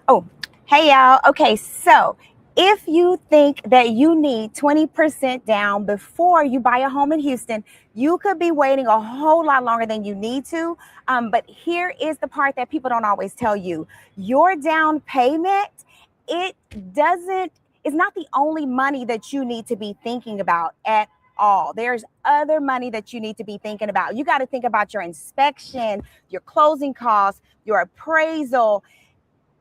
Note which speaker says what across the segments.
Speaker 1: Oh, hey y'all. Okay, so if you think that you need 20% down before you buy a home in Houston, you could be waiting a whole lot longer than you need to. But here is the part that people don't always tell you. Your down payment, it doesn't, it's not the only money that you need to be thinking about at all. There's other money that you need to be thinking about. You got to think about your inspection, your closing costs, your appraisal.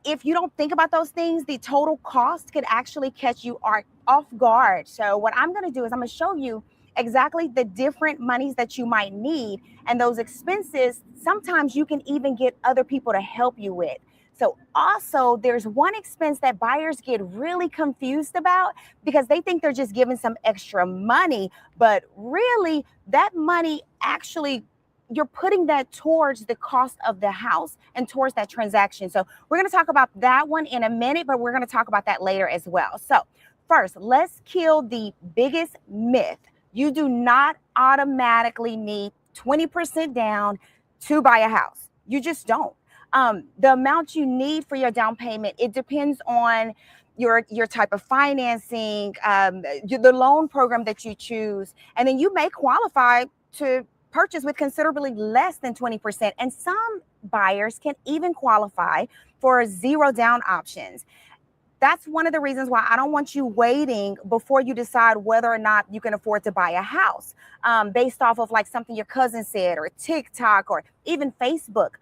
Speaker 1: If you don't think about those things, the total cost could actually catch you off guard. So what I'm going to do is I'm going to show you exactly the different monies that you might need, and those expenses sometimes you can even get other people to help you with. So also there's one expense that buyers get really confused about because they think they're just giving some extra money, but really that money actually, you're putting that towards the cost of the house and towards that transaction. So we're going to talk about that one in a minute, but we're going to talk about that later as well. So first, let's kill the biggest myth. You do not automatically need 20% down to buy a house. You just don't. The amount you need for your down payment, it depends on your type of financing, the loan program that you choose, and then you may qualify to purchase with considerably less than 20%. And some buyers can even qualify for zero down options. That's one of the reasons why I don't want you waiting before you decide whether or not you can afford to buy a house, based off of like something your cousin said or TikTok or even Facebook.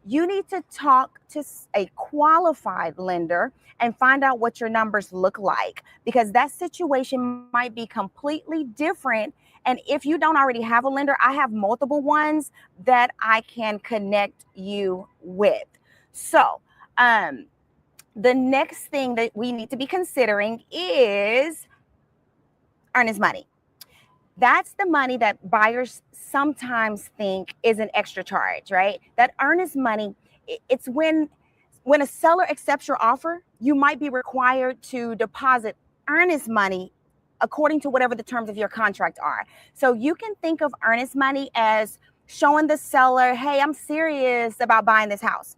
Speaker 1: You need to talk to a qualified lender and find out what your numbers look like, because that situation might be completely different. And if you don't already have a lender, I have multiple ones that I can connect you with. So, the next thing that we need to be considering is earnest money. That's the money that buyers sometimes think is an extra charge, right? That earnest money, it's when a seller accepts your offer, you might be required to deposit earnest money according to whatever the terms of your contract are. So you can think of earnest money as showing the seller, hey, I'm serious about buying this house.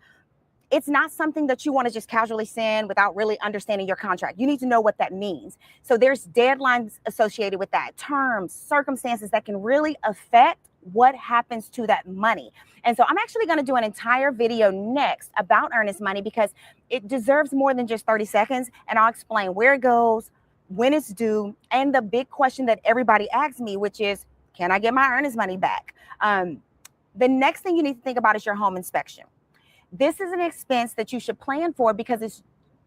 Speaker 1: It's not something that you want to just casually send without really understanding your contract. You need to know what that means. So there's deadlines associated with that, terms, circumstances that can really affect what happens to that money. And so I'm actually going to do an entire video next about earnest money because it deserves more than just 30 seconds. And I'll explain where it goes, when it's due, and the big question that everybody asks me, which is, can I get my earnest money back? The next thing you need to think about is your home inspection. This is an expense that you should plan for because it's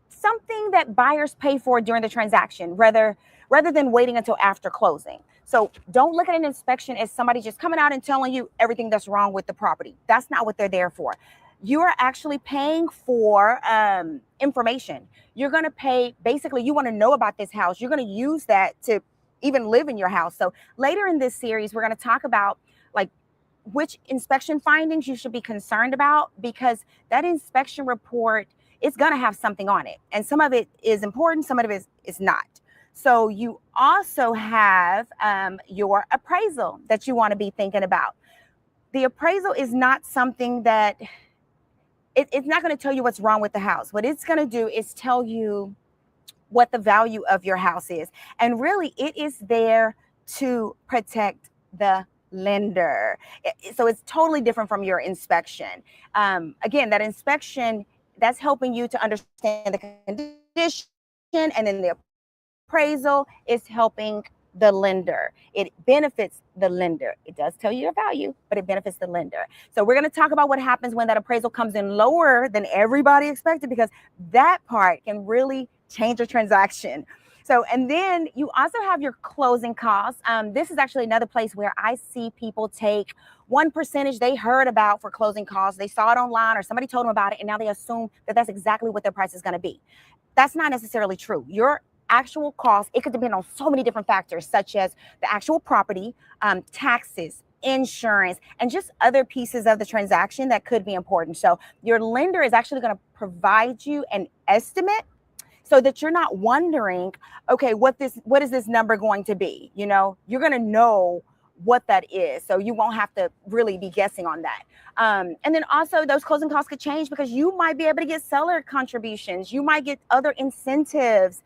Speaker 1: something that buyers pay for during the transaction rather than waiting until after closing. So don't look at an inspection as somebody just coming out and telling you everything that's wrong with the property. That's not what they're there for. You are actually paying for information. You're going to pay, basically, you want to know about this house. You're going to use that to even live in your house. So later in this series, we're going to talk about like which inspection findings you should be concerned about, because that inspection report is going to have something on it. And some of it is important, some of it is not. So you also have your appraisal that you want to be thinking about. The appraisal is not something that, it's not going to tell you what's wrong with the house. What it's going to do is tell you what the value of your house is. And really, it is there to protect the lender. So it's totally different from your inspection. Again, that inspection, that's helping you to understand the condition, and then the appraisal is helping the lender. It benefits the lender. It does tell you your value, but it benefits the lender. So we're going to talk about what happens when that appraisal comes in lower than everybody expected, because that part can really change a transaction. So, and then you also have your closing costs. This is actually another place where I see people take one percentage they heard about for closing costs. They saw it online or somebody told them about it, and now they assume that that's exactly what their price is going to be. That's not necessarily true. Your actual cost, it could depend on so many different factors, such as the actual property, taxes, insurance, and just other pieces of the transaction that could be important. So your lender is actually going to provide you an estimate so that you're not wondering, okay, what is this number going to be? You know, you're going to know what that is. So you won't have to really be guessing on that. And then also those closing costs could change because you might be able to get seller contributions. You might get other incentives.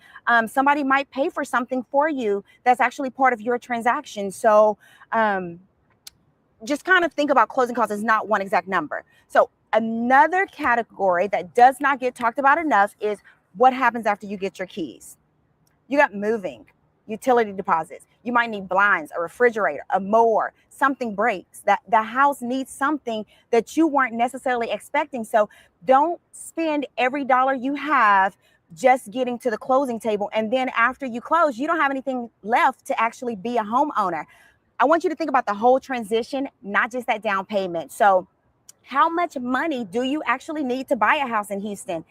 Speaker 1: Somebody might pay for something for you that's actually part of your transaction. So just kind of think about closing costs as not one exact number. So another category that does not get talked about enough is what happens after you get your keys. You got moving, utility deposits. You might need blinds, a refrigerator, a mower, something breaks. That the house needs something that you weren't necessarily expecting. So don't spend every dollar you have just getting to the closing table. And then after you close, you don't have anything left to actually be a homeowner. I want you to think about the whole transition, not just that down payment. So how much money do you actually need to buy a house in Houston?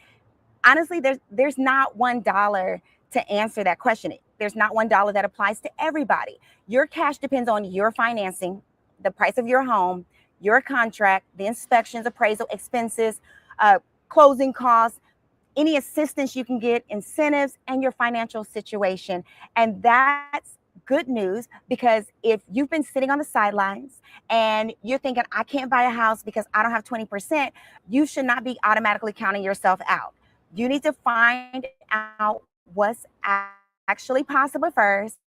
Speaker 1: Honestly, there's not $1 to answer that question. There's not $1 that applies to everybody. Your cash depends on your financing, the price of your home, your contract, the inspections, appraisal, expenses, closing costs, any assistance you can get, incentives, and your financial situation. And that's good news, because if you've been sitting on the sidelines and you're thinking, I can't buy a house because I don't have 20%, you should not be automatically counting yourself out. You need to find out what's actually possible first.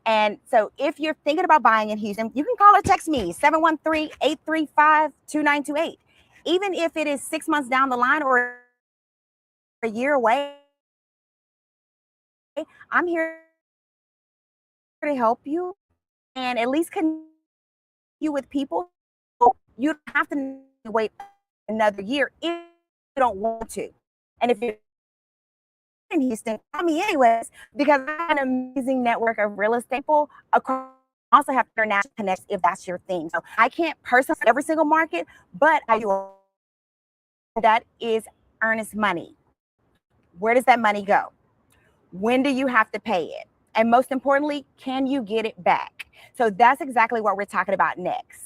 Speaker 1: And so if you're thinking about buying in Houston, you can call or text me 713-835-2928. Even if it is 6 months down the line or a year away, I'm here to help you and at least connect you with people. So you don't have to wait another year if you don't want to. And if you're in Houston, call me anyways, because I have an amazing network of real estate people across. Also have international connects if that's your thing. So I can't personalize every single market, but I do. That is earnest money. Where does that money go? When do you have to pay it? And most importantly, can you get it back? So that's exactly what we're talking about next.